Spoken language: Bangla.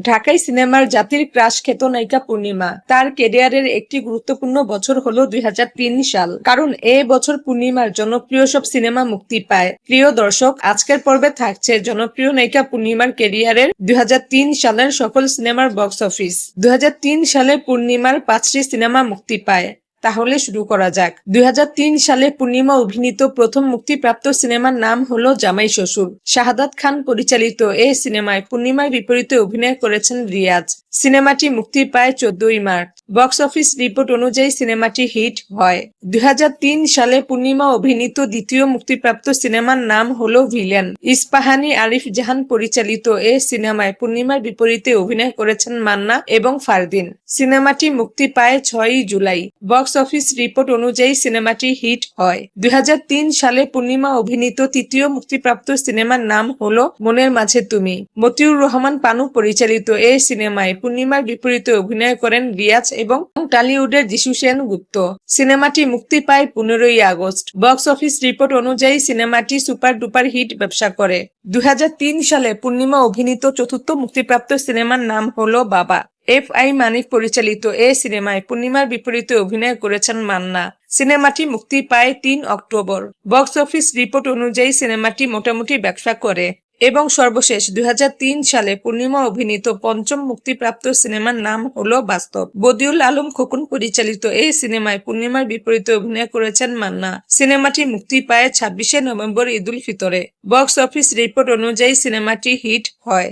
ঢাকাই সিনেমার জাতির ক্রাশ খ্যাত নায়িকা পূর্ণিমা তার ক্যারিয়ারের একটি গুরুত্বপূর্ণ বছর হলো 2003 সাল। কারণ এই বছর পূর্ণিমার জনপ্রিয় সব সিনেমা মুক্তি পায়। প্রিয় দর্শক, আজকের পর্বে থাকছে জনপ্রিয় নায়িকা পূর্ণিমার ক্যারিয়ারের 2003 সালের সকল সিনেমার বক্স অফিস। 2003 সালে পূর্ণিমার 5টি সিনেমা মুক্তি পায়। তাহলে শুরু করা যাক। 2003 সালে পূর্ণিমা অভিনীত প্রথম মুক্তিপ্রাপ্ত সিনেমার নাম হলো জামাই শ্বশুর। শাহাদাত খান পরিচালিত এই সিনেমায় পূর্ণিমার বিপরীতে অভিনয় করেছেন রিয়াজ। সিনেমাটি মুক্তি পায় 14 মার্চ। বক্স অফিস রিপোর্ট অনুযায়ী সিনেমাটি হিট হয়। 2003 সালে পূর্ণিমা অভিনীত দ্বিতীয় মুক্তিপ্রাপ্ত সিনেমার নাম হলো ভিলেন। ইস্পাহানী আরিফ জাহান পরিচালিত এই সিনেমায় পূর্ণিমার বিপরীতে অভিনয় করেছেন মান্না এবং ফারদিন। সিনেমাটি মুক্তি পায় 6 জুলাই। বক্স অফিস রিপোর্ট অনুযায়ী সিনেমাটি হিট হয়। 2003 সালে পূর্ণিমা অভিনীত তৃতীয় মুক্তিপ্রাপ্ত সিনেমার নাম হলো মনের মাঝে তুমি। মতিউর রহমান পানু পরিচালিত এই সিনেমায় পূর্ণিমার বিপরীতে অভিনয় করেন রিয়াজ এবং টলিউডের যিশু সেন গুপ্ত। সিনেমাটি মুক্তি পায় 15 আগস্ট। বক্স অফিস রিপোর্ট অনুযায়ী সিনেমাটি সুপার ডুপার হিট ব্যবসা করে। 2003 সালে পূর্ণিমা অভিনীত চতুর্থ মুক্তিপ্রাপ্ত সিনেমার নাম হলো বাবা। এফ.আই. মানিক পরিচালিত এই সিনেমায় পূর্ণিমার বিপরীতে অভিনয় করেছেন মান্না। সিনেমাটি মুক্তি পায় 3 অক্টোবর। বক্স অফিস রিপোর্ট অনুযায়ী সিনেমাটি মোটামুটি ব্যবসা করে। এবং সর্বশেষ 2003 সালে পূর্ণিমা অভিনীত পঞ্চম মুক্তিপ্রাপ্ত সিনেমার নাম হলো বাস্তব। বদিউল আলম খোকন পরিচালিত এই সিনেমায় পূর্ণিমার বিপরীতে অভিনয় করেছেন মান্না। সিনেমাটি মুক্তি পায় 26 নভেম্বর ঈদুল ফিতরে। বক্স অফিস রিপোর্ট অনুযায়ী সিনেমাটি হিট হয়।